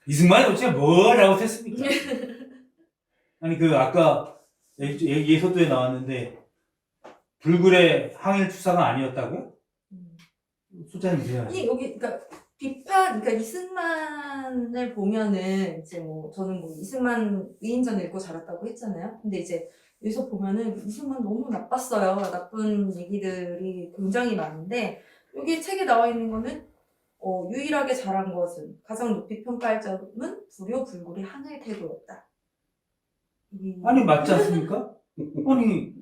이승만이 도대체 뭘 잘못했습니까? 아니 그 아까 예서도에 나왔는데 불굴의 항일 투사가 아니었다고요? 소장님 아니 이해하시죠? 여기 그러니까 비판 그러니까 이승만을 보면은 이제 뭐 저는 뭐 이승만 위인전 읽고 자랐다고 했잖아요. 근데 이제 여기서 보면은 이승만 너무 나빴어요. 나쁜 얘기들이 굉장히 많은데 여기 책에 나와 있는 거는 유일하게 잘한 것은 가장 높이 평가할 점은 불효 불굴의 항일 태도였다. 아니 맞지 않습니까? 아니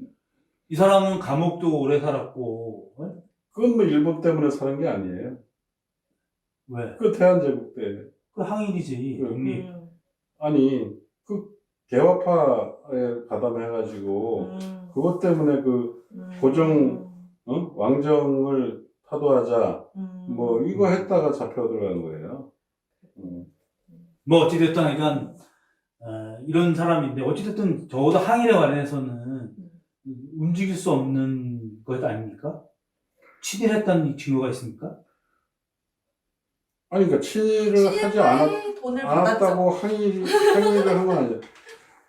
이 사람은 감옥도 오래 살았고 그건 뭐 일본 때문에 사는 게 아니에요. 왜? 그 대한제국 때. 그 항일이지 독립. 아니, 그 개화파에 가담해가지고, 그것 때문에 그 고종, 왕정을 타도하자, 뭐, 이거 했다가 잡혀 들어간 거예요. 뭐 어찌됐든 그러니까 이런 사람인데 어찌됐든 적어도 항일에 관해서는 움직일 수 없는 것 아닙니까? 친일했다는 증거가 있습니까? 아니, 그러니까 친일을 하지 친일파의 돈을 받았죠. 않았다고 항일을 한 건 아니죠.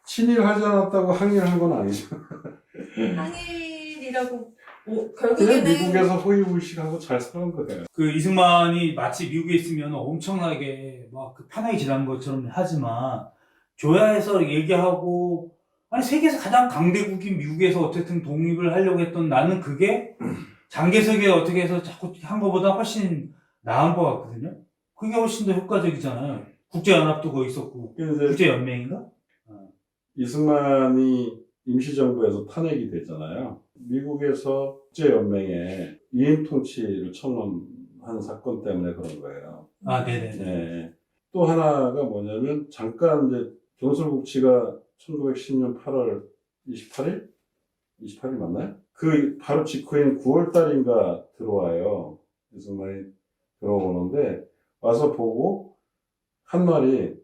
친일하지 않았다고 항일한 건 아니죠. 항일이라고 그냥 결국에는 미국에서 호의무식하고 잘 사는 거예요. 그 이승만이 마치 미국에 있으면 엄청나게 막 그 편하게 지낸 것처럼 하지만 조야에서 얘기하고 아니 세계에서 가장 강대국인 미국에서 어쨌든 독립을 하려고 했던 나는 그게 장개석이 어떻게 해서 자꾸 한 것보다 훨씬 나은 것 같거든요. 그게 훨씬 더 효과적이잖아요. 국제연합도 거기 있었고 그래서 국제연맹인가? 이승만이 임시정부에서 탄핵이 됐잖아요. 미국에서 국제연맹에 위임 통치를 청원한 사건 때문에 그런 거예요. 아, 네네. 네. 또 하나가 뭐냐면 잠깐 이제 경술국치가 1910년 8월 28일? 28일 맞나요? 그 바로 직후인 9월 달인가 들어와요. 이승만이 들어오는데 와서 보고 한 말이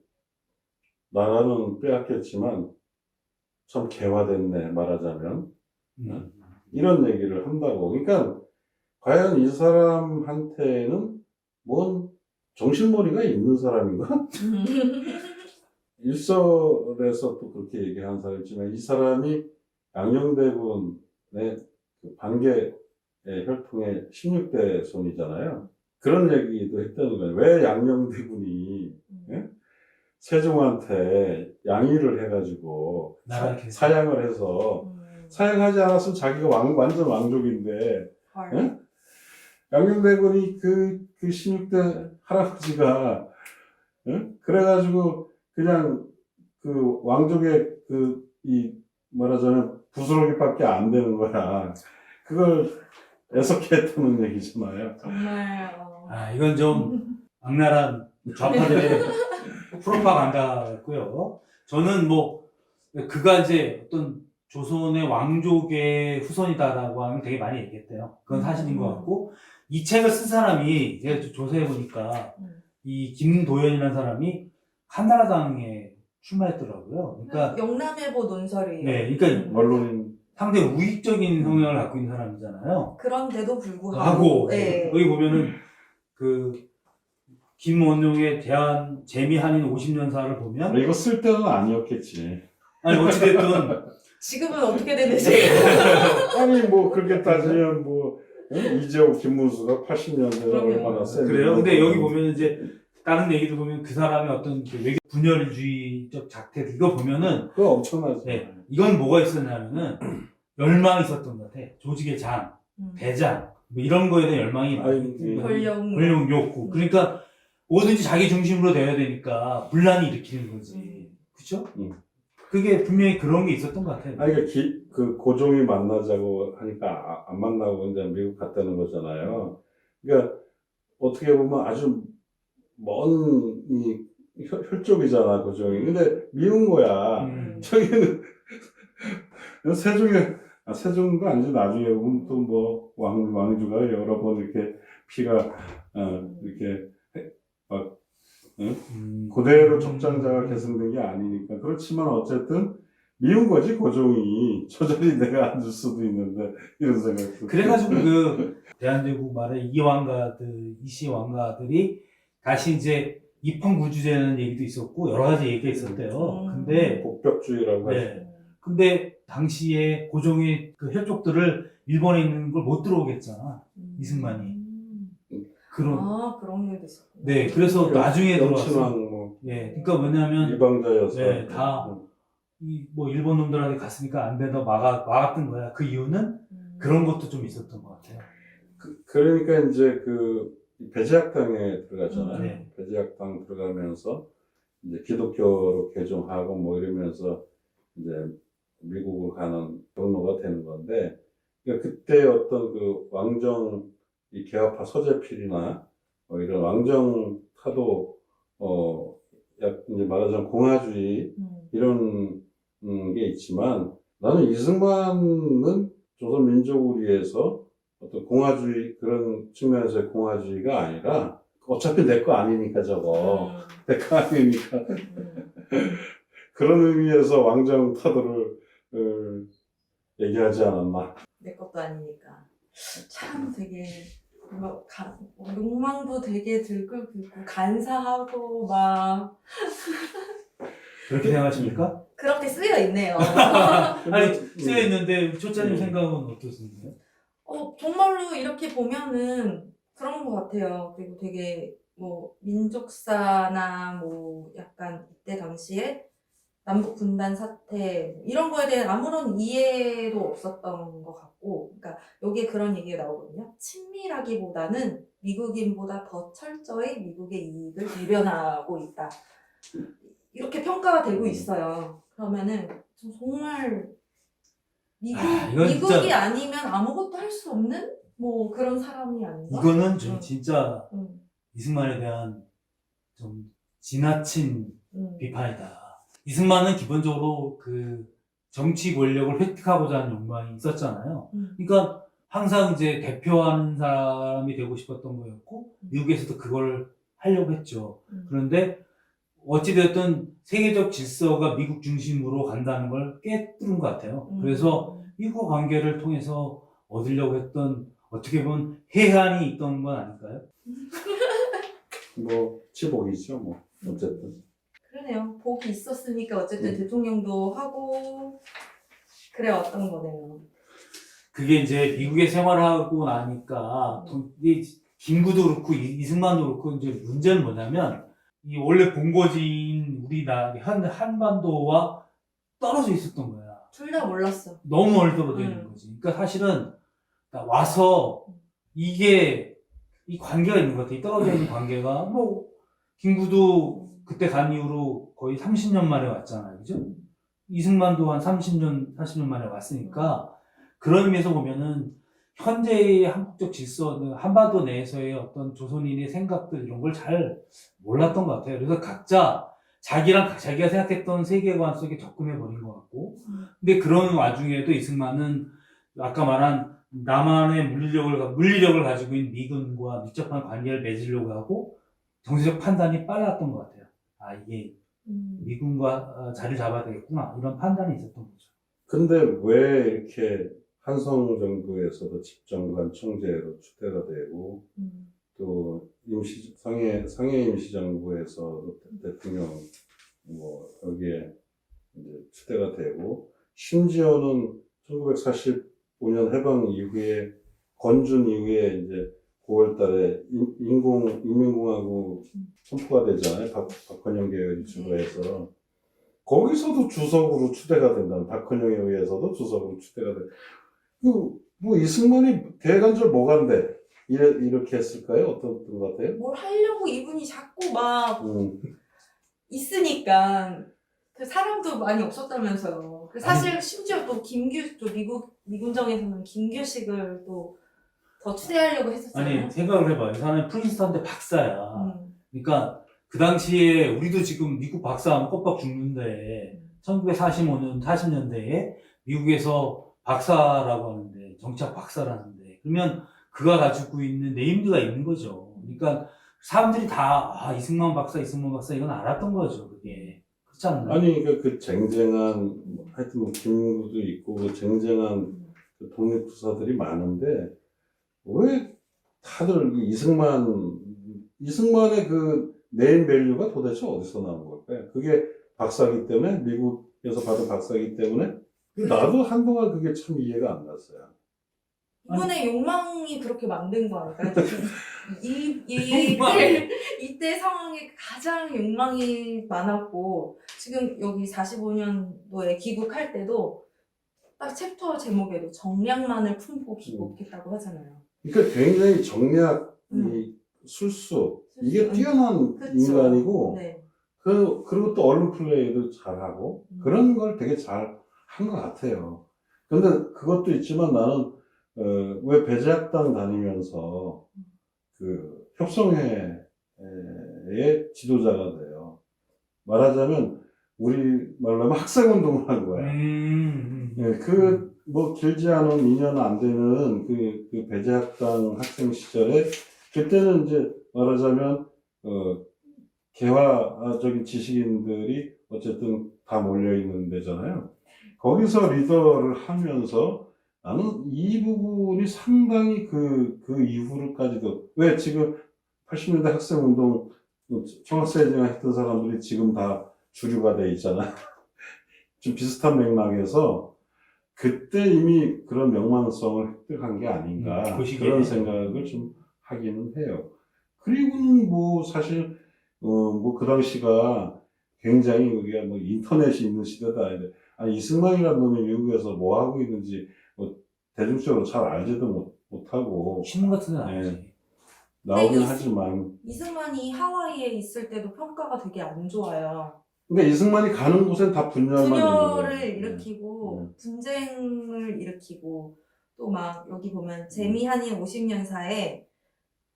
나라는 빼앗겼지만 참 개화됐네 말하자면 이런 얘기를 한다고. 그러니까 과연 이 사람한테는 뭔 정신머리가 있는 사람인가? 일설에서 또 그렇게 얘기하는 사람이 있지만 이 사람이 양녕대군의 그 반개 혈통의 16대 손이잖아요. 그런 얘기도 했다는 거예요. 왜 양녕대군이 세종한테 양위를 해가지고 사양을 해서 사양하지 않았으면 자기가 완전 왕족인데 양녕대군이 그 16대 할아버지가 그래가지고 그냥 그 왕족의 이 말하자면 부스러기밖에 안 되는 거야. 그걸 애석해했다는 얘기잖아요. 정말 이건 좀 악랄한 좌파들의 프로파간다였고요. 저는 뭐 그가 이제 어떤 조선의 왕족의 후손이다라고 하면 되게 많이 얘기했대요. 그건 사실인 것 같고 이 책을 쓴 사람이 제가 조사해 보니까 이 김도연이라는 사람이 한나라당에 출마했더라고요. 그러니까 영남일보 논설이에요. 네, 그러니까 언론인 상당히 우익적인 성향을 갖고 있는 사람이잖아요. 그런데도 불구하고 여기 보면은 그 김원용의 대한 재미한인 50년사를 보면 이거 쓸 때는 아니었겠지. 아니 어찌됐든 지금은 어떻게 되는지 아니 뭐 그렇게 따지면 뭐 이재호 김문수가 80년대에 얼마나 세고 그래요. 근데 여기 보면 이제 다른 얘기도 보면 그 사람의 어떤 그 외교 분열주의적 작태 이거 보면은 그거 엄청나죠. 네, 이건 뭐가 있었냐면은 열망이 있었던 것 같아. 조직의 장, 대장 뭐 이런 거에 대한 열망이 권력 욕구. 그러니까 뭐든지 자기 중심으로 돼야 되니까 분란이 일으키는 거지. 그렇죠? 그게 분명히 그런 게 있었던 것 같아요. 아니 그 고종이 만나자고 하니까 안 만나고 이제 미국 갔다는 거잖아요. 그러니까 어떻게 보면 아주 먼 혈족이잖아 고종이. 근데 미운 거야. 저기는 세종도 아니지. 나중에 보면 또 뭐 왕주가 여러 번 이렇게 피가 이렇게 막 그대로 족장자가 계승된 게 아니니까. 그렇지만 어쨌든 미운 거지 고종이. 저절히 내가 앉을 수도 있는데 이런 생각. 그래가지고 그 대한제국 말에 이시 왕가들이 다시 이제 입헌구주제라는 얘기도 있었고 여러 가지 얘기가 있었대요. 근데 복벽주의라고 하죠. 네. 근데 당시에 고종의 그 혈족들을 일본에 있는 걸 못 들어오게 했잖아. 이승만이. 그런. 아, 그런 일도 있었구나. 네, 그래서 나중에 들어왔어. 영친왕 뭐 예, 그러니까 뭐냐면 이방자여서 네, 뭐 일본 놈들한테 갔으니까 안 된다 막았던 거야. 그 이유는 그런 것도 좀 있었던 것 같아요. 그러니까 이제 그 배제학당에 들어갔잖아요. 네. 배제학당 들어가면서 이제 기독교로 개종하고 뭐 이러면서 이제 미국으로 가는 경로가 되는 건데, 그러니까 그때 어떤 그 왕정 이 개화파 서재필이나 이런 왕정 타도 이제 말하자면 공화주의 이런 게 있지만, 나는 이승만은 조선민족을 위해서 어떤 공화주의 그런 측면에서의 공화주의가 아니라 어차피 내 거 아니니까 저거 내 거 아니니까 그런 의미에서 왕정 타도를 얘기하지 않았나. 내 것도 아니니까. 참 되게 욕망도 되게 들끓고 간사하고 막 그렇게 생각하십니까? 그렇게 쓰여 있네요. 아니, 쓰여 있는데 초짜님 생각은 어떠신가요? 정말로 이렇게 보면은 그런 것 같아요. 그리고 되게 뭐 민족사나 뭐 약간 이때 당시에 남북 분단 사태 이런 거에 대한 아무런 이해도 없었던 것 같고, 그러니까 여기에 그런 얘기가 나오거든요. 친밀하기보다는 미국인보다 더 철저히 미국의 이익을 대변하고 있다. 이렇게 평가가 되고 있어요. 그러면은 정말 이건 미국이 진짜- 아니면 아무것도 할 수 없는 뭐 그런 사람이 아닌가? 이거는 좀 진짜 응. 이승만에 대한 좀 지나친 응. 비판이다. 이승만은 기본적으로 그 정치 권력을 획득하고자 하는 욕망이 있었잖아요. 그러니까 항상 이제 대표하는 사람이 되고 싶었던 거였고, 미국에서도 그걸 하려고 했죠. 그런데 어찌되었든 세계적 질서가 미국 중심으로 간다는 걸 깨뜨린 것 같아요. 그래서 미국 관계를 통해서 얻으려고 했던, 어떻게 보면 해안이 있던 건 아닐까요? 뭐 치복이죠 뭐 어쨌든. 그러네요. 복이 있었으니까 어쨌든 대통령도 하고 그래 왔던 거네요. 그게 이제 미국에 생활하고 나니까 이 김구도 그렇고 이승만도 그렇고 이제 문제는 뭐냐면 이 원래 본거지인 우리나라 한반도와 떨어져 있었던 거야. 둘 다 몰랐어. 너무 멀리 떨어져 있는 거지. 그러니까 사실은 와서 이게 이 관계가 있는 것 같아. 이 떨어져 있는 관계가 뭐 김구도 그때 간 이후로 거의 30년 만에 왔잖아요. 그죠? 이승만도 한 30년, 40년 만에 왔으니까 그런 의미에서 보면은 현재의 한국적 질서, 한반도 내에서의 어떤 조선인의 생각들 이런 걸 잘 몰랐던 것 같아요. 그래서 각자 자기가 생각했던 세계관 속에 접근해 버린 것 같고, 근데 그런 와중에도 이승만은 아까 말한 남한의 물리력을 가지고 있는 미군과 밀접한 관계를 맺으려고 하고 정치적 판단이 빨랐던 것 같아요. 아, 이게 미군과 자리를 잡아야 되겠구나. 이런 판단이 있었던 거죠. 근데 왜 이렇게 한성 정부에서도 집정관 총재로 추대가 되고 또 상해 임시정부에서도 대통령 뭐 여기에 이제 추대가 되고, 심지어는 1945년 해방 이후에 건준 이후에 이제 9월달에 인민공화국 선포가 되잖아요. 박헌영 계열이 주도해서 거기서도 주석으로 추대가 된다는, 박헌영에 의해서도 주석으로 추대가 돼. 뭐 이승만이 대간절 뭐간데 이렇게 했을까요? 어떤 것 같아요? 뭘 하려고 이분이 자꾸 막 있으니까 그 사람도 많이 없었다면서요. 사실 심지어 또 미군정에서는 김규식을 또 더 추대하려고 했었잖아요. 아니, 생각을 해봐요. 이 사람이 프린스턴대 박사야. 그러니까 그 당시에 우리도 지금 미국 박사하면 껍박 죽는데 1945년, 40년대에 미국에서 박사라고 하는데, 정치학 박사라는데, 그러면 그가 가지고 있는 네임드가 있는 거죠. 그러니까 사람들이 다, 이승만 박사 이건 알았던 거죠, 그게. 그렇지 않나요? 아니, 그러니까 그 쟁쟁한, 하여튼 뭐 김구도 있고, 그 쟁쟁한 그 독립투사들이 많은데, 왜 다들 이승만의 그 네임 밸류가 도대체 어디서 나온 걸까요? 그게 박사기 때문에, 미국에서 받은 박사기 때문에, 나도 한동안 그게 참 이해가 안 갔어요. 이분의 욕망이 그렇게 만든 거 아닐까요? 욕망. 이때 상황에 가장 욕망이 많았고, 지금 여기 45년도에 귀국할 때도 딱 챕터 제목에도 정량만을 품고 귀국했다고 하잖아요. 그러니까 굉장히 정략, 음. 이 술수, 이게 술수. 뛰어난 그쵸. 인간이고, 네. 그리고 또 언론 플레이도 잘하고, 그런 걸 되게 잘 한 것 같아요. 근데 그것도 있지만 나는, 왜 배제학당 다니면서 그 협성회의 지도자가 돼요. 말하자면, 우리 말로 하면 학생운동을 한 거야. 예, 뭐, 길지 않은 2년 안 되는 그 배제학당 학생 시절에, 그때는 이제 말하자면, 개화적인 지식인들이 어쨌든 다 몰려있는 데잖아요. 거기서 리더를 하면서 나는 이 부분이 상당히 그 이후로까지도, 왜 지금 80년대 학생운동, 총학생회장 했던 사람들이 지금 다 주류가 돼 있잖아. 좀 비슷한 맥락에서 그때 이미 그런 명망성을 획득한 게 아닌가, 그런 생각을 좀 하기는 해요. 그리고는 뭐 사실 뭐 그 당시가 굉장히 우리가 뭐 인터넷이 있는 시대다. 아니 이승만이라는 놈이 미국에서 뭐 하고 있는지 뭐 대중적으로 잘 알지도 못하고 신문 같은 데는 아니지. 나오긴 근데 하지만, 이승만이 하와이에 있을 때도 평가가 되게 안 좋아요. 근데 이승만이 가는 곳엔 다 분열만 분열을 있는 거예요. 일으키고 분쟁을 일으키고 또 막 여기 보면 재미한이 50년사에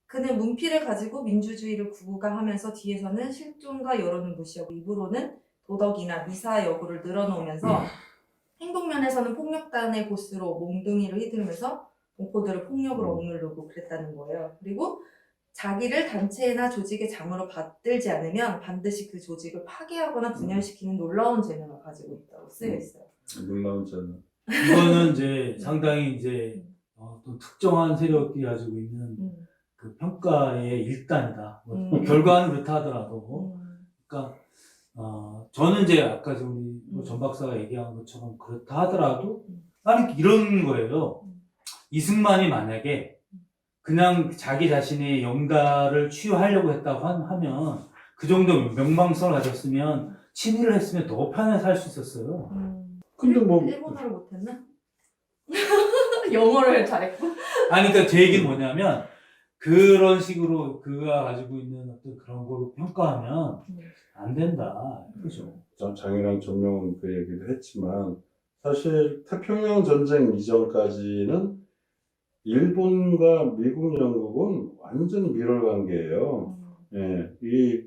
그는 문피를 가지고 민주주의를 구가하면서 뒤에서는 실존과 여론을 무시하고 입으로는 도덕이나 미사 여구를 늘어놓으면서 행동면에서는 폭력단의 보스로 몽둥이를 휘두르면서 동포들을 폭력으로 억누르고 그랬다는 거예요. 그리고 자기를 단체나 조직의 장으로 받들지 않으면 반드시 그 조직을 파괴하거나 분열시키는 놀라운 재능을 가지고 있다고 쓰여 있어요. 놀라운 점은. 이거는 이제 상당히 이제 또 특정한 세력이 가지고 있는 그 평가의 일단이다. 뭐 결과는 그렇다 하더라도, 그러니까 저는 이제 아까 우리 전 박사가 얘기한 것처럼 그렇다 하더라도 아니 이런 거예요. 이승만이 만약에 그냥 자기 자신의 영달을 취유하려고 했다고 하면 그 정도 명망성을 가졌으면 친일을 했으면 더 편하게 살 수 있었어요. 근데 뭐 일본어를 못했나? 영어를 잘했고. 아니 그러니까 제 얘기는 뭐냐면 그런 식으로 그가 가지고 있는 어떤 그런 걸 평가하면 안 된다. 그죠? 장이랑 전명은 그 얘기를 했지만, 사실 태평양 전쟁 이전까지는 일본과 미국, 영국은 완전히 밀월 관계예요. 예, 이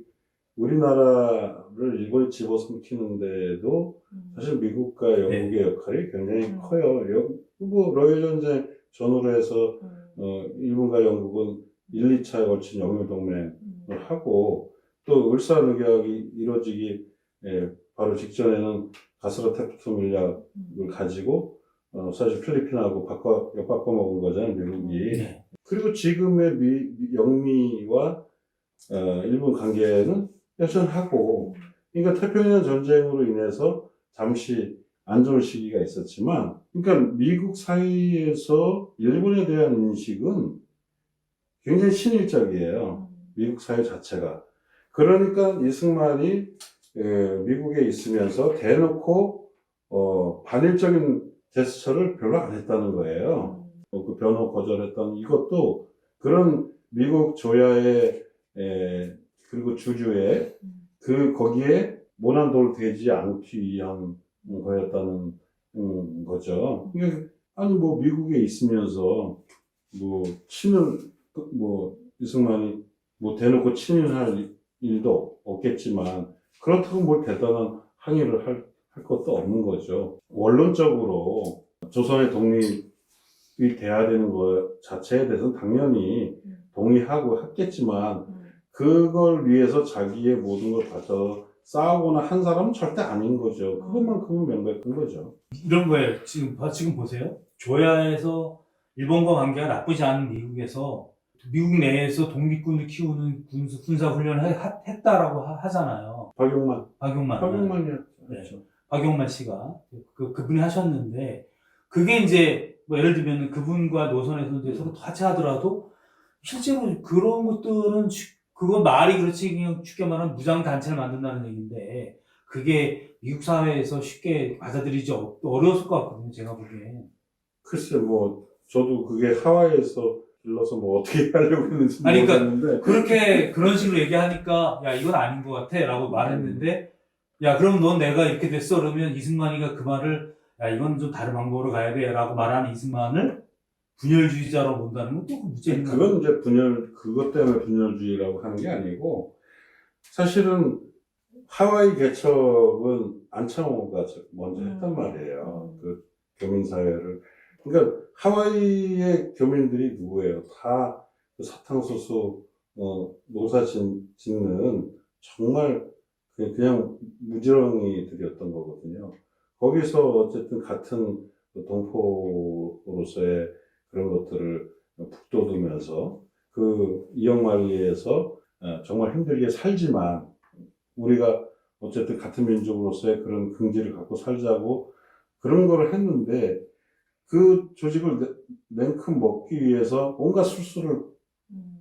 우리나라를 일본이 집어삼키는데도 사실 미국과 영국의 역할이 굉장히 커요. 뭐 러일 전쟁 전후로 해서 일본과 영국은 1, 2차에 걸친 영유 동맹을 하고, 또 울산의교약이 이루어지기 바로 직전에는 가스로테프트 물약을 가지고 사실 필리핀하고 엿바꿔 먹은 거잖아요, 미국이. 그리고 지금의 영미와 일본 관계는 여전하고, 그러니까 태평양 전쟁으로 인해서 잠시 안 좋은 시기가 있었지만, 그러니까 미국 사회에서 일본에 대한 인식은 굉장히 친일적이에요. 미국 사회 자체가. 그러니까 이승만이 미국에 있으면서 대놓고 반일적인 제스처를 별로 안 했다는 거예요. 그 변호 거절했던 이것도 그런 미국 조야의 그리고 주주의 거기에 모난도를 되지 않기 위한 거였다는 거죠. 아니 뭐 미국에 있으면서 뭐 이승만이 뭐 대놓고 친일할 일도 없겠지만, 그렇다고 뭘 대단한 항의를 할 것도 없는 거죠. 원론적으로 조선의 독립이 돼야 되는 것 자체에 대해서는 당연히 동의하고 했겠지만, 그걸 위해서 자기의 모든 걸 바쳐 싸우거나 한 사람은 절대 아닌 거죠. 그것만큼은 명백한 거죠. 이런 거예요. 지금 보세요. 조야에서 일본과 관계가 나쁘지 않은 미국에서 미국 내에서 독립군을 키우는 군사 훈련을 했다라고 하잖아요. 박용만. 박용만. 박용만이었죠. 네. 그렇죠. 박용만 씨가 그분이 하셨는데 그게 이제 뭐 예를 들면 그분과 노선에서 이제 서로 하차하더라도 실제로 그런 것들은 그건 말이 그렇지 그냥 쉽게 말하면 무장 단체를 만든다는 얘기인데 그게 미국 사회에서 쉽게 받아들이지 어려웠을 것 같거든요. 제가 보기엔. 글쎄 뭐 저도 그게 하와이에서 길러서 뭐 어떻게 하려고 했는지 아니, 그러니까 모르겠는데 그렇게 그런 식으로 얘기하니까 야 이건 아닌 것 같아라고 말했는데 야 그럼 넌 내가 이렇게 됐어 그러면 이승만이가 그 말을 야 이건 좀 다른 방법으로 가야 돼라고 말하는 이승만을 분열주의자로 본다는 건 또 문제인 거예요. 그건 이제 그것 때문에 분열주의라고 하는 게 아니고 사실은 하와이 개척은 안창호가 먼저 했단 말이에요. 그 교민사회를. 그러니까 하와이의 교민들이 누구예요? 다 그 사탕수수 농사 짓는 정말 그냥 무지렁이들이었던 거거든요. 거기서 어쨌든 같은 동포로서의 그런 것들을 북돋우면서 그 이영만리에서 정말 힘들게 살지만 우리가 어쨌든 같은 민족으로서의 그런 긍지를 갖고 살자고 그런 거를 했는데 그 조직을 냉큼 먹기 위해서 온갖 술수를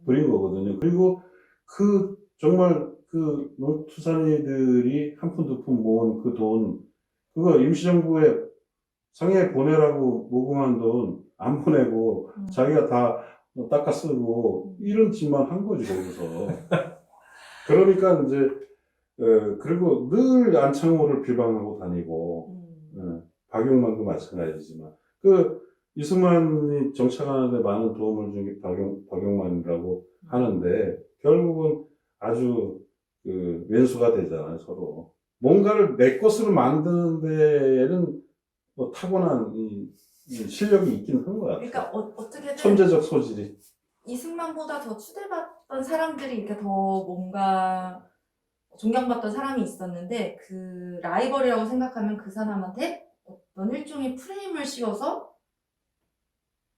부린 거거든요. 그리고 그 정말 그 농투산이들이 한 푼 두 푼 모은 그 돈 그거 임시정부에 상해 보내라고 모금한 돈 안 보내고 자기가 다 닦아 쓰고 이런 짓만 한 거지 거기서. 그러니까 이제 그리고 늘 안창호를 비방하고 다니고 박용만도 마찬가지지만 그 이승만이 정착하는데 많은 도움을 준 게 박용만이라고 하는데 결국은 아주 그 왼수가 되잖아요 서로. 뭔가를 내 것으로 만드는 데에는 뭐 타고난 이 실력이 있긴 한 것 같아요. 그러니까 어떻게든 천재적 소질이. 이승만보다 더 추대받던 사람들이 이렇게 더 뭔가 존경받던 사람이 있었는데 그 라이벌이라고 생각하면 그 사람한테 어떤 일종의 프레임을 씌워서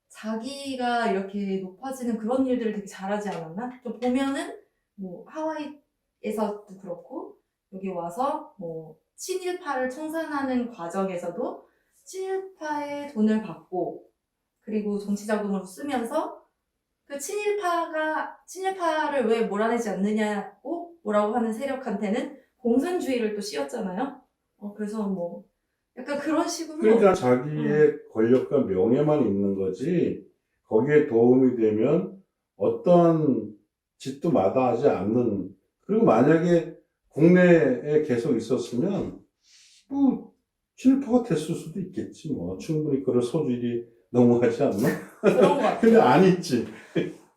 자기가 이렇게 높아지는 그런 일들을 되게 잘하지 않았나? 좀 보면은 뭐 하와이에서도 그렇고 여기 와서 뭐 친일파를 청산하는 과정에서도 친일파의 돈을 받고 그리고 정치 자금으로 쓰면서 그 친일파를 왜 몰아내지 않느냐고 뭐라고 하는 세력한테는 공산주의를 또 씌웠잖아요. 그래서 뭐 약간 그런 식으로 그러니까 자기의 권력과 명예만 있는 거지 거기에 도움이 되면 어떠한 짓도 마다하지 않는. 그리고 만약에 국내에 계속 있었으면 뭐 친일파가 됐을 수도 있겠지 뭐. 충분히 그럴 소질이 너무하지 않나? 그런 것 같아요. 근데 안 있지.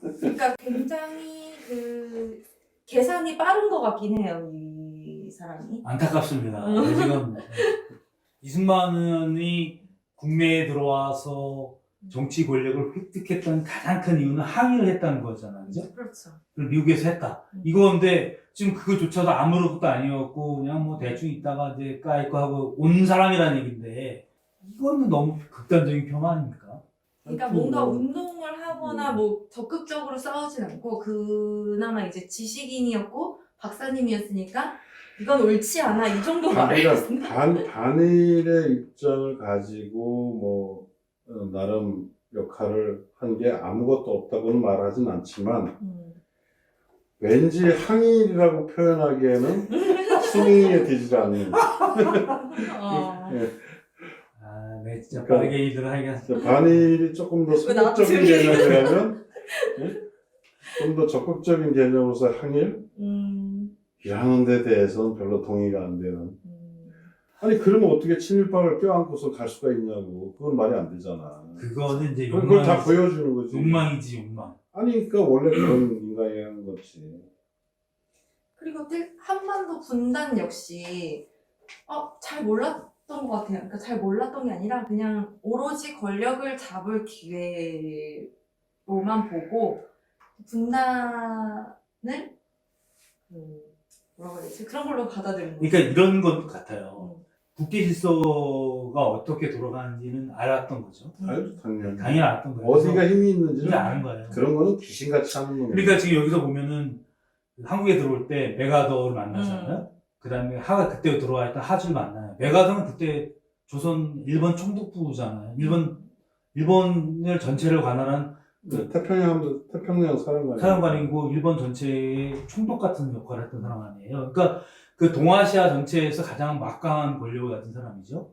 그러니까 굉장히 그 계산이 빠른 것 같긴 해요, 이 사람이. 안타깝습니다. 지금 이승만이 국내에 들어와서 정치 권력을 획득했던 가장 큰 이유는 항의를 했다는 거잖아요. 그죠? 그렇죠. 그걸 미국에서 했다. 이건데 지금 그거조차도 아무것도 아니었고 그냥 뭐 대충 있다가 이제 까이고 하고 온 사람이라는 얘기인데 이거는 너무 극단적인 폄하 아닙니까? 그러니까 뭔가 운동을 하거나 뭐 적극적으로 싸우진 않고 그나마 이제 지식인이었고 박사님이었으니까 이건 옳지 않아 이 정도 말했습니다. 반일의 입장을 가지고 뭐 나름 역할을 한 게 아무것도 없다고는 말하진 않지만 왠지 항일이라고 표현하기에는 수긍이 되질 않는. 네, 진짜 그러니까 빠르게 일을 하겠어. 반일이 조금 더 소극적인 개념이라면, 좀 더 적극적인 개념으로서 항일? 이라는 데 대해서는 별로 동의가 안 되는. 아니, 그러면 어떻게 친일파를 껴안고서 갈 수가 있냐고. 그건 말이 안 되잖아. 그거는 이제 그걸 다 보여주는 거지. 욕망이지, 욕망. 아니, 그러니까 원래 그런 인간이라는 거지. 그리고 한반도 분단 역시 잘 몰랐던 것 같아요. 그러니까 잘 몰랐던 게 아니라 그냥 오로지 권력을 잡을 기회로만 보고 분단을 뭐라고 해야 되지? 그런 걸로 받아들인 거죠. 그러니까 이런 것 같아요. 국제 질서가 어떻게 돌아가는지는 알았던 거죠. 아유, 당연히. 당연히 알았던 거예요. 어디가 힘이 있는지는 그래서 아는 거예요. 그런 거는 귀신같이 하는 놈이에요. 그러니까 지금 여기서 보면은 한국에 들어올 때 메가더를 만나잖아요. 그 다음에 그때 들어와 있던 하주를 만나요. 메가더는 그때 일본 총독부잖아요. 일본을 전체를 관할한 태평양 사령관이고 일본 전체의 총독 같은 역할을 했던 사람 아니에요. 그러니까 그 동아시아 전체에서 가장 막강한 권력을 가진 사람이죠.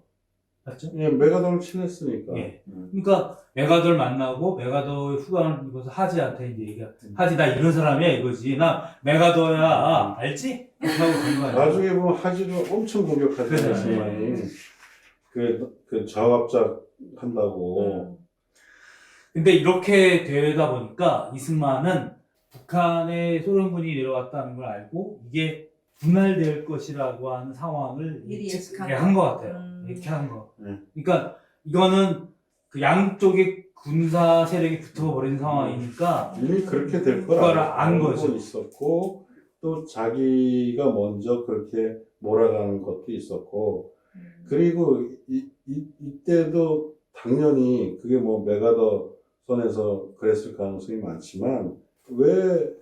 맞죠? 예, 메가더를 친했으니까. 예. 그러니까 메가더를 만나고 메가더의 후광을 입어서 하지한테 이제 하지 나 이런 사람이야 이거지. 나 메가더야 알지? 이렇게 하고 간 거야. 나중에 보면 하지를 엄청 공격하잖아요. 이승만이. 그 저압작 한다고. 근데 이렇게 되다 보니까 이승만은 북한에 소련군이 내려왔다는 걸 알고 이게 분할될 것이라고 하는 상황을 미리 한 것 같아요. 이렇게 한 거. 네. 그러니까 이거는 그 양쪽의 군사 세력이 붙어버린 상황이니까 이미 그렇게 될 걸 그거를 알고 안 거죠. 있었고, 또 자기가 먼저 그렇게 몰아가는 것도 있었고, 그리고 이때도 당연히 그게 뭐 메가더 선에서 그랬을 가능성이 많지만, 왜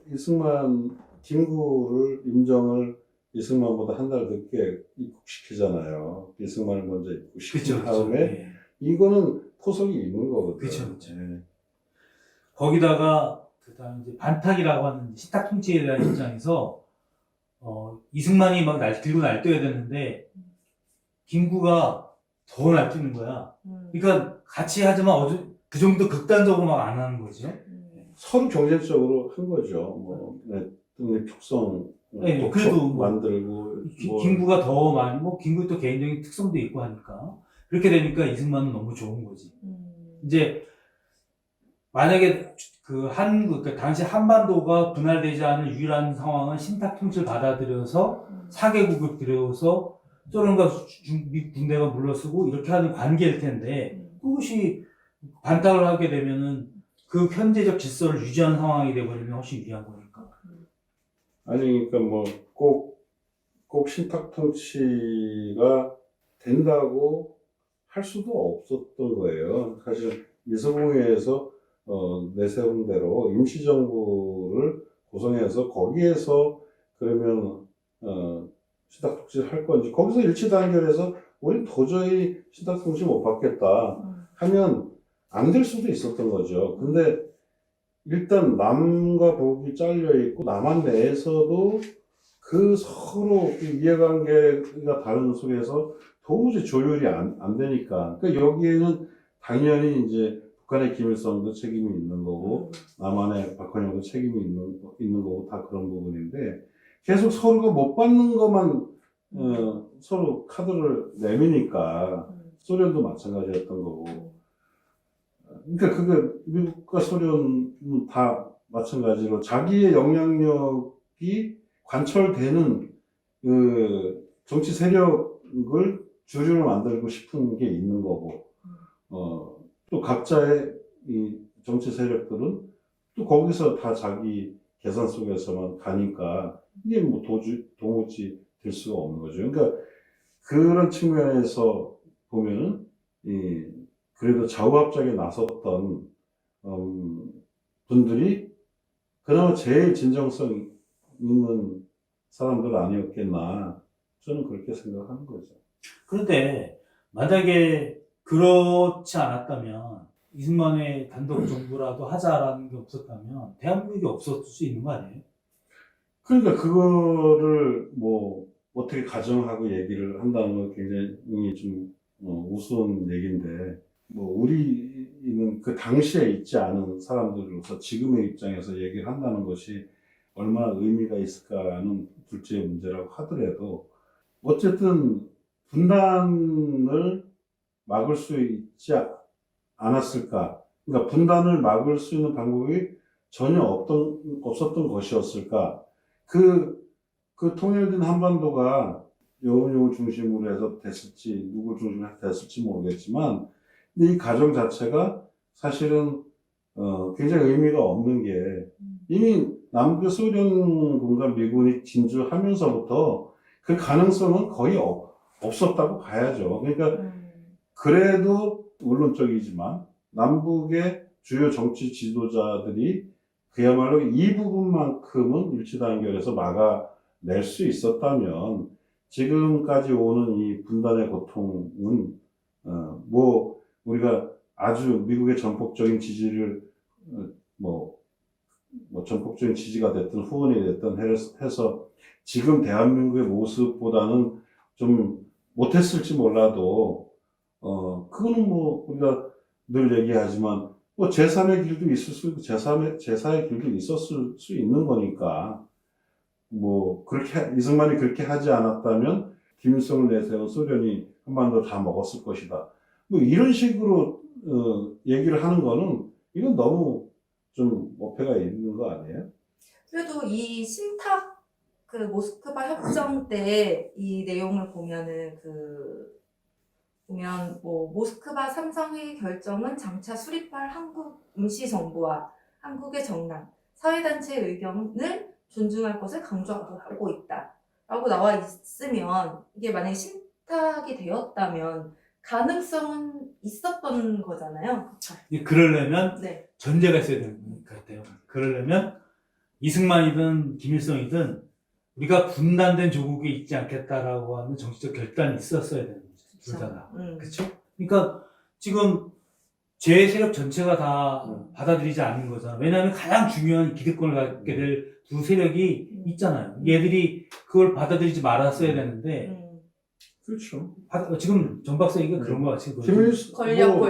임정을 이승만보다 한 달 늦게 입국시키잖아요. 이승만을 먼저 입국시킨 다음에 네. 이거는 포석이 있는 거거든요. 그쵸. 네. 거기다가 그다음 이제 반탁이라고 하는 식탁 통치에 대한 입장에서 이승만이 막 들고 날뛰어야 되는데 김구가 더 날뛰는 거야. 그러니까 같이 하지만 그 정도 극단적으로 막 안 하는 거죠. 서로 경쟁적으로 한 거죠. 뭐 독립 축성 네, 그래도 만들고 김구가 더 많이 김구 또 개인적인 특성도 있고 하니까 그렇게 되니까 이승만은 너무 좋은 거지. 이제 만약에 그러니까 당시 한반도가 분할되지 않을 유일한 상황은 신탁 통치를 받아들여서 사개국을 들여서 소련과 미국 군대가 물러서고 이렇게 하는 관계일 텐데 그것이 반탁을 하게 되면은 그 현재적 질서를 유지하는 상황이 되버리면 훨씬 유리한 거니까. 아니 그러니까 뭐 꼭 신탁 통치가 된다고 할 수도 없었던 거예요. 사실 이서봉에서 내세운 대로 임시정부를 구성해서 거기에서 그러면 신탁 통치를 할 건지 거기서 일치 단결해서 우리 도저히 신탁 통치 못 받겠다 하면 안 될 수도 있었던 거죠. 근데 일단 남과 북이 잘려 있고 남한 내에서도 그 서로 이해관계가 다른 속에서 도무지 조율이 안 되니까. 그러니까 여기에는 당연히 이제 북한의 김일성도 책임이 있는 거고 남한의 박헌영도 책임이 있는 거고 다 그런 부분인데 계속 서로가 못 받는 것만 서로 카드를 내미니까 소련도 마찬가지였던 거고. 그러니까 그게 미국과 소련은 다 마찬가지로 자기의 영향력이 관철되는 그 정치 세력을 주류로 만들고 싶은 게 있는 거고, 또 각자의 이 정치 세력들은 또 거기서 다 자기 계산 속에서만 가니까 이게 뭐 도무지 될 수가 없는 거죠. 그러니까 그런 측면에서 보면은 그래도 좌우합작에 나섰던 분들이 그나마 제일 진정성 있는 사람들 아니었겠나 저는 그렇게 생각하는 거죠. 그런데 만약에 그렇지 않았다면 이승만의 단독 정부라도 하자라는 게 없었다면 대한민국이 없었을 수 있는 거 아니에요? 그러니까 그거를 뭐 어떻게 가정하고 얘기를 한다는 건 굉장히 좀 우스운 얘기인데 뭐 우리는 그 당시에 있지 않은 사람들로서 지금의 입장에서 얘기를 한다는 것이 얼마나 의미가 있을까는 둘째의 문제라고 하더라도 어쨌든 분단을 막을 수 있지 않았을까? 그러니까 분단을 막을 수 있는 방법이 전혀 없었던 것이었을까? 그 통일된 한반도가 여운용을 중심으로 해서 됐을지 누굴 중심으로 해서 됐을지 모르겠지만 근데 이 과정 자체가 사실은 굉장히 의미가 없는 게 이미 남부 소련군과 미군이 진주하면서부터 그 가능성은 거의 없었다고 봐야죠. 그러니까 음. 그래도 원론적이지만 남북의 주요 정치 지도자들이 그야말로 이 부분만큼은 일치단결해서 막아낼 수 있었다면 지금까지 오는 이 분단의 고통은 뭐 우리가 아주 미국의 전폭적인 지지를 뭐 전폭적인 지지가 됐든 후원이 됐든 해서 지금 대한민국의 모습보다는 좀 못했을지 몰라도 그거는 뭐 우리가 늘 얘기하지만 뭐 제3의 길도 있을 수 있고 제4의 길도 있었을 수 있는 거니까 뭐 그렇게 이승만이 그렇게 하지 않았다면 김일성을 내세운 소련이 한반도 다 먹었을 것이다. 뭐 이런 식으로 얘기를 하는 거는 이건 너무 좀 어폐가 있는 거 아니에요? 그래도 이 신탁 그 모스크바 협정 때 이 내용을 보면은 보면 뭐 모스크바 삼성의 결정은 장차 수립할 한국 임시정부와 한국의 정당, 사회단체의 의견을 존중할 것을 강조하고 있다. 라고 나와 있으면 이게 만약에 신탁이 되었다면 가능성은 있었던 거잖아요. 그러려면 네. 전제가 있어야 되는 것 같아요. 그러려면 이승만이든 김일성이든 우리가 분단된 조국에 있지 않겠다라고 하는 정치적 결단이 있었어야 되는 거죠. 둘 다. 그렇죠? 그러니까 지금 제 세력 전체가 다 받아들이지 않는 거잖아. 왜냐하면 가장 중요한 기득권을 갖게 될 두 세력이 있잖아요. 얘들이 그걸 받아들이지 말았어야 되는데 그렇죠. 지금 정 박사 얘기가 그런 거 같이 권력.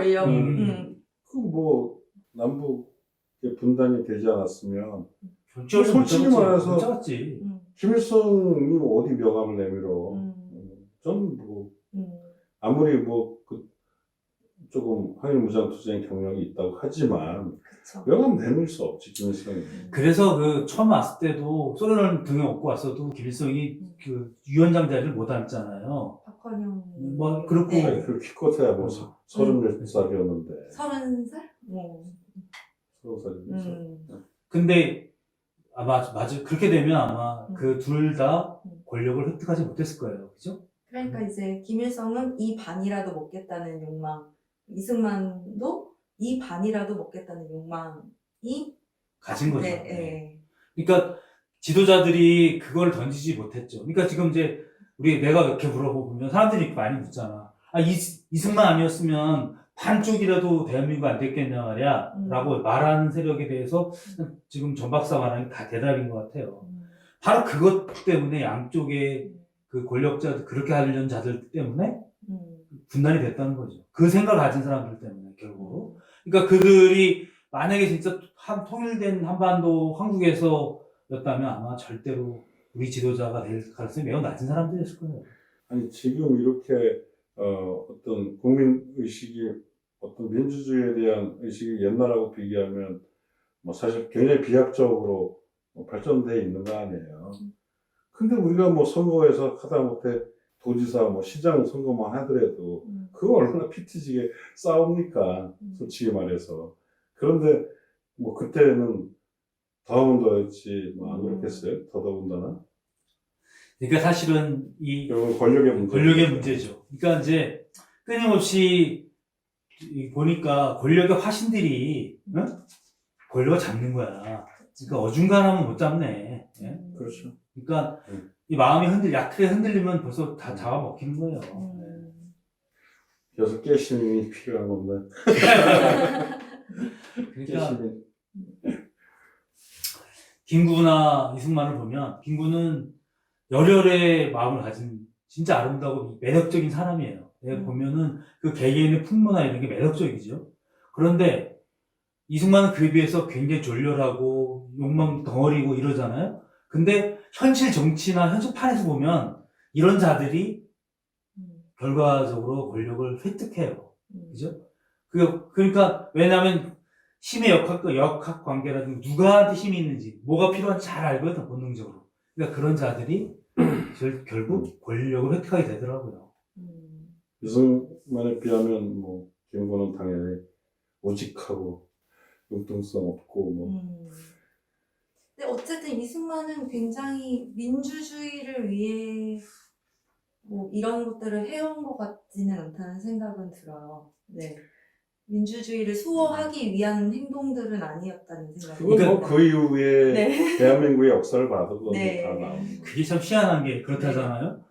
그 뭐 남북의 분단이 되지 않았으면 솔직히 솔직히 말해서 못 잡았지. 김일성이 어디 명함을 내밀어. 저는 뭐 아무리 그 조금 항일무장투쟁 경력이 있다고 하지만 그쵸. 명함 내밀 수 없지 김일성이. 그래서 처음 왔을 때도 소련을 등에 업고 왔어도 김일성이 위원장 자리를 못 앉잖아요. 박헌영. 뭐 그렇고 네. 그 키코트야 뭐 30살이었는데. 30살? 30살이면서. 근데 맞아. 그렇게 되면 아마 그 둘 다 권력을 획득하지 못했을 거예요. 그죠? 그러니까 이제 김일성은 이 반이라도 먹겠다는 욕망, 이승만도 이 반이라도 먹겠다는 욕망이 가진 거죠. 네, 네. 그러니까 지도자들이 그걸 던지지 못했죠. 그러니까 지금 이제 내가 이렇게 물어보면 사람들이 많이 묻잖아. 이승만 아니었으면 반쪽이라도 대한민국 안 됐겠냐 말이야. 라고 말하는 세력에 대해서 지금 전 박사 말하는 게 다 대답인 것 같아요. 바로 그것 때문에 양쪽의 그 권력자들, 그렇게 하려는 자들 때문에 분단이 됐다는 거죠. 그 생각을 가진 사람들 때문에, 결국. 그러니까 그들이 만약에 진짜 통일된 한반도 한국에서였다면 아마 절대로 우리 지도자가 될 가능성이 매우 낮은 사람들이었을 거예요. 아니, 지금 이렇게, 어떤 국민의식이, 어떤 민주주의에 대한 의식이 옛날하고 비교하면, 뭐 사실 굉장히 비약적으로 발전돼 있는 거 아니에요. 근데 우리가 뭐 선거에서 하다못해 도지사, 뭐 시장 선거만 하더라도 그거 얼마나 피튀지게 싸웁니까? 솔직히 말해서. 그런데 뭐 그때는 더하면 더했지 뭐 안 그렇겠어요? 더더군다나. 그러니까 사실은 결국 권력의 문제죠. 그러니까 이제 끊임없이 보니까 권력의 화신들이 권력을 잡는 거야. 그러니까 어중간하면 못 잡네. 예? 그렇죠. 그러니까 이 마음이 약하게 흔들리면 벌써 다 잡아먹히는 거예요. 그래서 깨심이 필요한 건데. 그러니까 김구나 이승만을 보면 김구는 열혈의 마음을 가진 진짜 아름다고 매력적인 사람이에요. 보면은 그 개개인의 풍모나 이런 게 매력적이죠. 그런데 이승만은 그에 비해서 굉장히 졸렬하고 욕망 덩어리고 이러잖아요. 근데 현실 정치나 현실판에서 보면 이런 자들이 결과적으로 권력을 획득해요. 그죠? 그러니까 왜냐하면 힘의 역학 관계라든지 누구한테 힘이 있는지 뭐가 필요한지 잘 알거든, 본능적으로. 그러니까 그런 자들이 결국 권력을 획득하게 되더라고요. 이승만에 비하면 뭐 김구는 당연히 우직하고 융통성 없고 뭐. 근데 어쨌든 이승만은 굉장히 민주주의를 위해 뭐 이런 것들을 해온 것 같지는 않다는 생각은 들어요. 네. 민주주의를 수호하기 위한 행동들은 아니었다는 생각이 그건 뭐 그 이후에 네. 대한민국의 역사를 봐도 그건 네. 다 나오고. 그게 참 희한한 게 그렇다잖아요.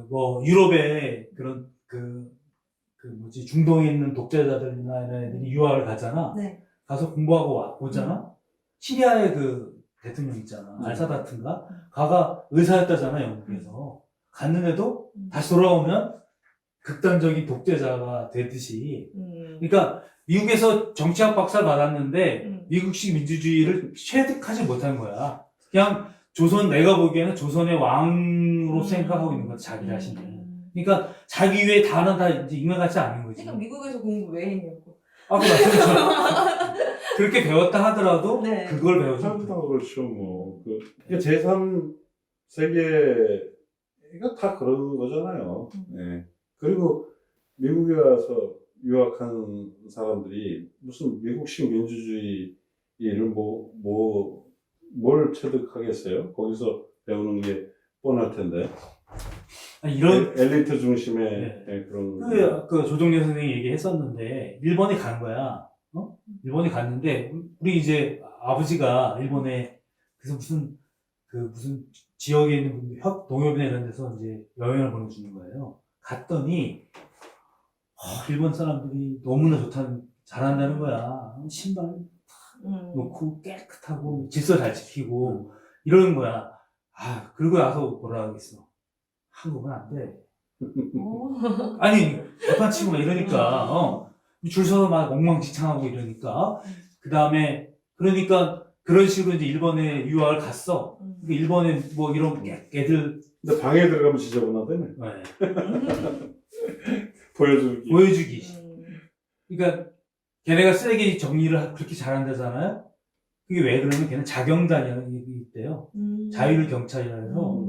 뭐 유럽에 그런 뭐지 중동에 있는 독재자들이나 이런 애들이 유학을 가잖아. 네. 가서 공부하고 오잖아. 시리아의 그 대통령 있잖아. 알사다트인가? 가가 의사였다잖아, 영국에서. 갔는데도 다시 돌아오면 극단적인 독재자가 되듯이. 그러니까 미국에서 정치학 박사를 받았는데 미국식 민주주의를 체득하지 못한 거야. 그냥 내가 보기에는 조선의 왕으로 생각하고 있는 거야, 자기 자신을. 그러니까 자기 위에 다는 다 이제 인간같이 아닌 거지. 그러니까 미국에서 공부 왜 했냐고. 아까 말씀드렸죠. 그렇게 배웠다 하더라도 네. 그걸 배우지 하도 못해. 그렇죠, 뭐. 제3세계가 다 그런 거잖아요. 예. 그리고 미국에 와서 유학한 사람들이 무슨 미국식 민주주의를 뭘 체득하겠어요? 거기서 배우는 게 뻔할 텐데. 아니, 이런 엘리트 중심의 네. 예, 그런. 그 조정래 선생님이 얘기했었는데 일본에 간 거야. 일본에 갔는데 우리 이제 아버지가 일본에 그래서 무슨 지역에 있는 동협이나 이런 데서 이제 여행을 보내주는 거예요. 갔더니 일본 사람들이 너무나 잘한다는 거야. 신발 놓고 깨끗하고 질서 잘 지키고 이러는 거야. 그러고 나서 뭐라 하겠어. 한국은 안 돼. 아니 대판 치고 막 이러니까 줄 서서 막 엉망진창하고 이러니까 그 다음에 그러니까 그런 식으로 이제 일본에 유학을 갔어. 일본에 뭐 이런 애들 근데 방에 들어가면 지저분하다며. 네. 보여주기. 그러니까 걔네가 쓰레기 정리를 그렇게 잘한다잖아요. 그게 왜 그러면 걔는 자경단이라는 게 있대요. 자율 경찰이라 해서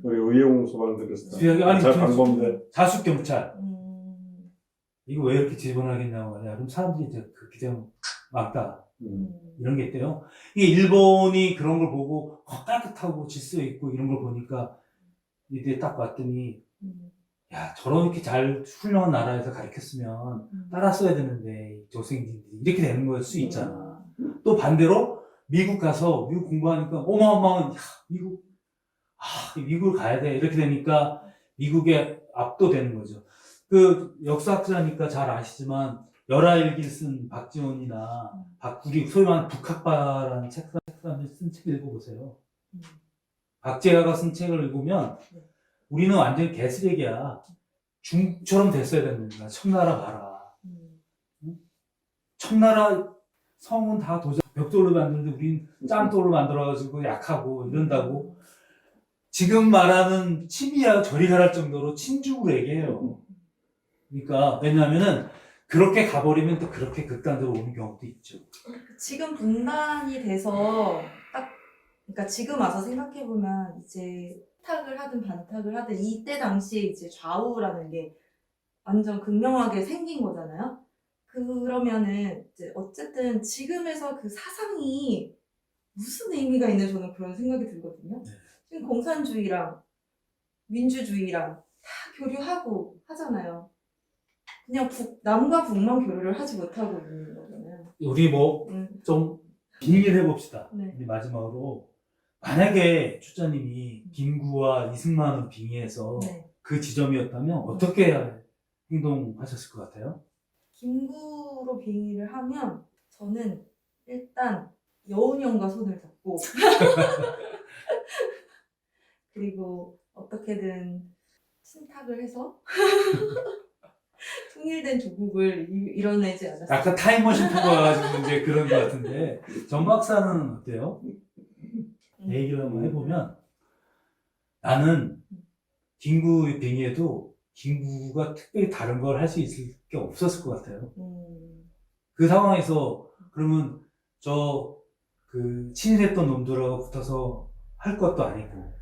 우리 의용 소방들 아니 방범대. 자숙 경찰. 이거 왜 이렇게 지저분하겠냐고 말이야. 그럼 사람들이 이제 그렇게 되면 막다. 이런 게 있대요. 이게 일본이 그런 걸 보고 깨끗하고 질서 있고 이런 걸 보니까 이때 딱 왔더니 야 저렇게 잘 훌륭한 나라에서 가르쳤으면 따랐어야 되는데 조생들이 이렇게 되는 걸 수 있잖아. 또 반대로 미국 가서 미국 공부하니까 어마어마한 미국을 가야 돼 이렇게 되니까 미국에 압도되는 거죠. 그 역사학자니까 잘 아시지만 열하일기 쓴 박지원이나 우리 소위 말하는 북학파라는 사람들이 쓴 책 읽어보세요. 박재가가 쓴 책을 읽으면 우리는 완전 개쓰레기야. 중처럼 됐어야 된다. 청나라 봐라. 청나라 성은 다 벽돌로 만드는데 우린 짱돌로 만들어가지고 약하고 이런다고. 지금 말하는 친미야 저리 가랄 정도로 친중으로 얘기해요. 그러니까 왜냐하면은 그렇게 가버리면 또 그렇게 극단적으로 오는 경우도 있죠. 지금 분단이 돼서 그러니까 지금 와서 생각해보면 이제 탁을 하든 반탁을 하든 이때 당시에 이제 좌우라는 게 완전 극명하게 생긴 거잖아요. 그러면은 이제 어쨌든 지금에서 그 사상이 무슨 의미가 있는 저는 그런 생각이 들거든요. 지금 공산주의랑 민주주의랑 다 교류하고 하잖아요. 그냥 남과 북만 교류를 하지 못하고 있는 거잖아요. 우리 좀 빙의를 해봅시다. 네. 우리 마지막으로 만약에 추자님이 김구와 이승만을 빙의해서 네. 그 지점이었다면 어떻게 행동하셨을 것 같아요? 김구로 빙의를 하면 저는 일단 여운형과 손을 잡고 그리고 어떻게든 친탁을 해서 통일된 조국을 이뤄내지 않았을까. 약간 타임머신 타고 와가지고 이제 그런 것 같은데 정 박사는 어때요? 얘기를 한번 해보면 나는 김구 빙의에도 김구가 특별히 다른 걸 할 수 있을 게 없었을 것 같아요. 그 상황에서 그러면 친일했던 놈들하고 붙어서 할 것도 아니고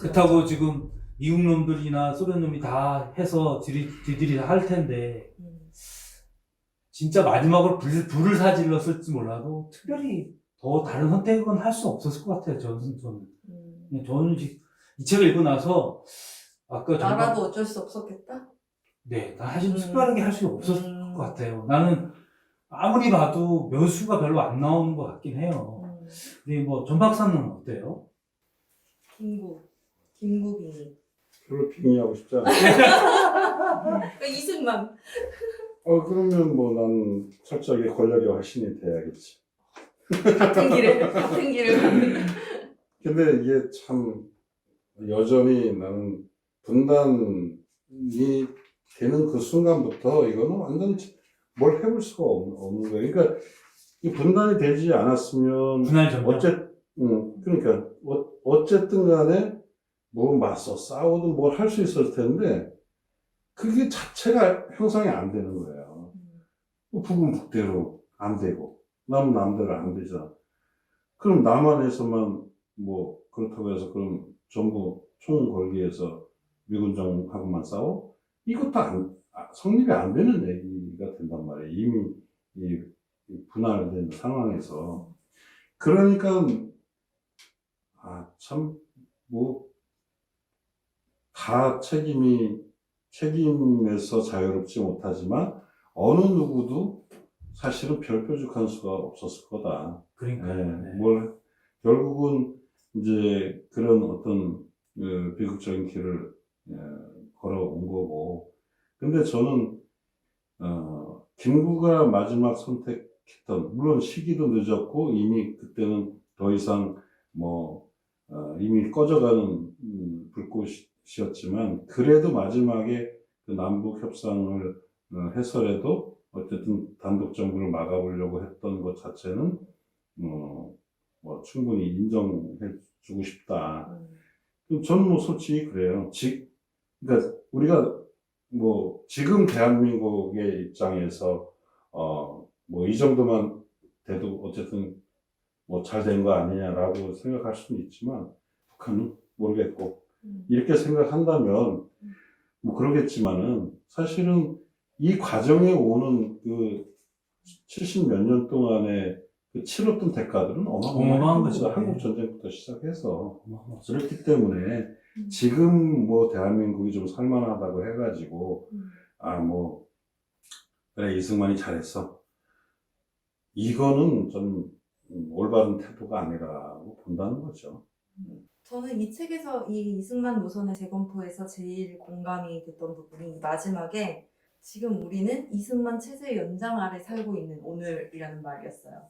그렇다고 지금 미국 놈들이나 소련 놈이 다 해서 지들이 다 할 텐데 진짜 마지막으로 불을 사질렀을지 몰라도 특별히 더 다른 선택은 할 수 없었을 것 같아요. 저는 이 책을 읽고 나서 아까 나라도 어쩔 수 없었겠다? 네, 나 사실 특별하게 할 수가 없었을 음. 것 같아요. 나는 아무리 봐도 묘수가 별로 안 나오는 것 같긴 해요. 근데 뭐 전 박사는 어때요? 김국이. 별로 빙의하고 싶지 않아. 그러니까 이승만. 그러면 뭐 난 철저하게 권력의 화신이 돼야겠지. 같은 길을 가는. 근데 이게 참 여전히 나는 분단이 되는 그 순간부터 이거는 완전히 뭘 해볼 수가 없는 거예요. 그러니까 이 분단이 되지 않았으면 분할 점령. 그러니까 어쨌든 간에 뭐 맞서 싸우든 뭘 할 수 있을 텐데 그게 자체가 형성이 안 되는 거예요. 북은 북대로 안 되고 남은 남대로 안 되잖아. 그럼 남한에서만 뭐 그렇다고 해서 그럼 전부 총 걸기해서 미군 정하고만 싸워? 이것도 성립이 안 되는 얘기가 된단 말이에요. 이미 이 분할된 상황에서. 그러니까 참 뭐 다 책임에서 자유롭지 못하지만 어느 누구도 사실은 별 뾰족한 수가 없었을 거다. 그러니까. 네. 결국은 이제 그런 어떤 비극적인 길을 걸어온 거고. 근데 저는 김구가 마지막 선택했던, 물론 시기도 늦었고 이미 그때는 더 이상 이미 꺼져가는 불꽃이었지만 그래도 마지막에 그 남북 협상을 해서라도 어쨌든 단독 정부를 막아보려고 했던 것 자체는 충분히 인정해 주고 싶다. 저는 뭐 솔직히 그래요. 그러니까 우리가 지금 대한민국의 입장에서 이 정도만 돼도 어쨌든 잘 된 거 아니냐라고 생각할 수는 있지만 북한은 모르겠고 이렇게 생각한다면 그러겠지만은 사실은 이 과정에 오는 그 70 몇 년 동안의 그 치렀던 대가들은 어마어마한 거죠. 한국 전쟁부터 시작해서 어마어마하죠. 그렇기 때문에 지금 대한민국이 좀 살만하다고 해가지고 그래 이승만이 잘했어. 이거는 좀 올바른 태도가 아니라고 본다는 거죠. 저는 이 책에서 이 이승만 노선의 재검토에서 제일 공감이 됐던 부분이 마지막에 지금 우리는 이승만 체제의 연장 아래 살고 있는 오늘이라는 말이었어요.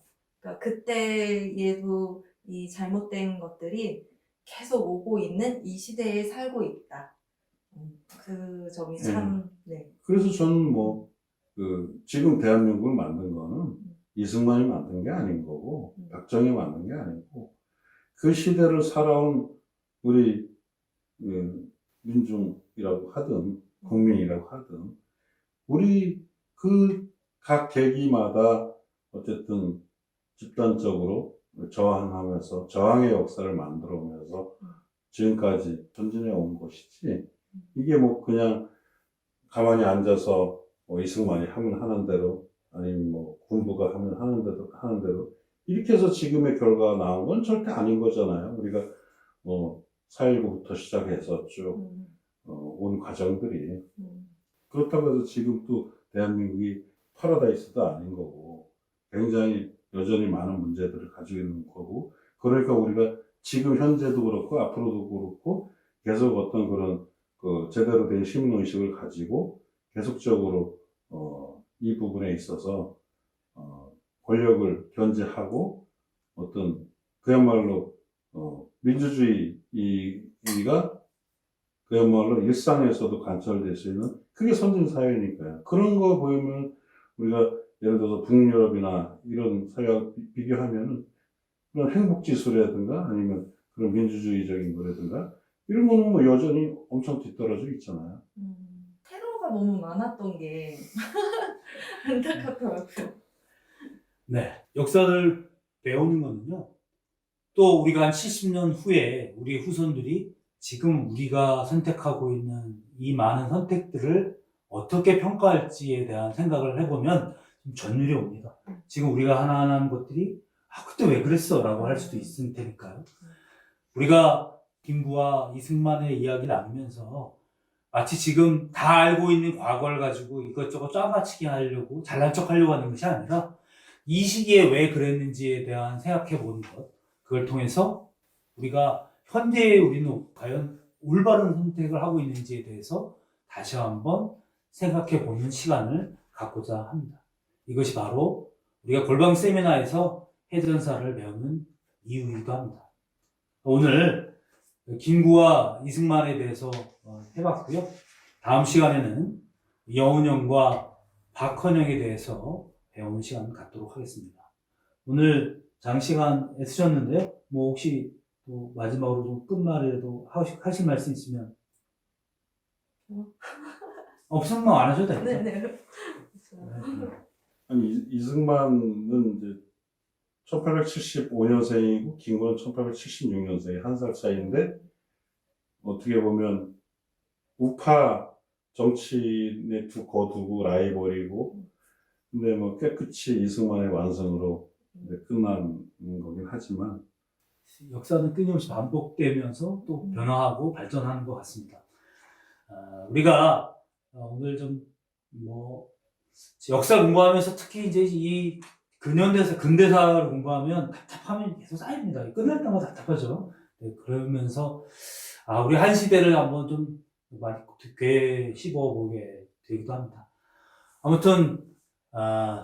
그러니까 그때에도 이 잘못된 것들이 계속 오고 있는 이 시대에 살고 있다. 그 점이 참, 네. 그래서 저는 지금 대한민국을 만든 거는 이승만이 만든 게 아닌 거고, 박정희 만든 게 아니고, 그 시대를 살아온 우리 민중이라고 하든, 국민이라고 하든, 우리 그 각 계기마다 어쨌든 집단적으로 저항하면서 저항의 역사를 만들어 오면서 지금까지 전진해 온 것이지, 이게 그냥 가만히 앉아서 이승만이 하면 하는 대로 아니면 군부가 하면 하는 대로 이렇게 해서 지금의 결과가 나온 건 절대 아닌 거잖아요. 우리가 4.19부터 시작해서 쭉 온 과정들이 그렇다고 해서 지금 또 대한민국이 파라다이스도 아닌 거고 굉장히 여전히 많은 문제들을 가지고 있는 거고 그러니까 우리가 지금 현재도 그렇고 앞으로도 그렇고 계속 어떤 그런 제대로 된 시민의식을 가지고 계속적으로 이 부분에 있어서 권력을 견제하고 어떤 그야말로 민주주의가 그야말로 일상에서도 관철될 수 있는 그게 선진사회니까요. 그런 거 보면 우리가 예를 들어서 북유럽이나 이런 사회와 비교하면은 그런 행복지수라든가 아니면 그런 민주주의적인 거라든가 이런 거는 여전히 엄청 뒤떨어져 있잖아요. 테러가 너무 많았던 게 안타깝더라고요. 네. 역사를 배우는 거는요. 또 우리가 한 70년 후에 우리 후손들이 지금 우리가 선택하고 있는 이 많은 선택들을 어떻게 평가할지에 대한 생각을 해보면 좀 전율이 옵니다. 지금 우리가 하나하나 하는 것들이 그때 왜 그랬어? 라고 할 수도 있을 테니까요. 우리가 김구와 이승만의 이야기를 나누면서 마치 지금 다 알고 있는 과거를 가지고 이것저것 짜맞추기 하려고 잘난 척 하려고 하는 것이 아니라 이 시기에 왜 그랬는지에 대한 생각해 보는 것, 그걸 통해서 우리가 현재의 우리는 과연 올바른 선택을 하고 있는지에 대해서 다시 한번 생각해 보는 시간을 갖고자 합니다. 이것이 바로 우리가 골방 세미나에서 해전사를 배우는 이유이기도 합니다. 오늘 김구와 이승만에 대해서 해봤고요. 다음 시간에는 여운형과 박헌영에 대해서 배우는 시간 갖도록 하겠습니다. 오늘 장시간 애쓰셨는데요. 뭐 혹시 또 마지막으로 좀 끝말이라도 하실 말씀 있으면 없으면 뭐 안 하셔도 됩니다. 네네. 아니 이승만은 이제 1875년생이고 김구는 1876년생 한 살 차이인데 어떻게 보면 우파 정치인의 두 거두고 라이벌이고 근데 뭐 깨끗이 이승만의 완성으로 이제 끝난 거긴 하지만 역사는 끊임없이 반복되면서 또 변화하고 발전하는 것 같습니다. 우리가 오늘 좀 뭐 역사 공부하면서 특히 이제 이 근대사를 공부하면 답답함이 계속 쌓입니다. 끝날 때마다 답답하죠. 네, 그러면서 우리 한 시대를 한번 좀 많이 씹어보게 되기도 합니다. 아무튼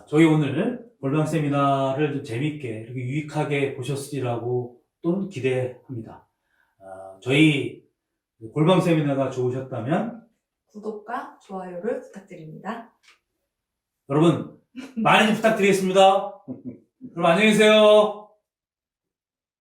저희 오늘 골방 세미나를 좀 재밌게 이렇게 유익하게 보셨으리라고 또는 기대합니다. 저희 골방 세미나가 좋으셨다면 구독과 좋아요를 부탁드립니다. 여러분 많이 좀 부탁드리겠습니다. 그럼 안녕히 계세요.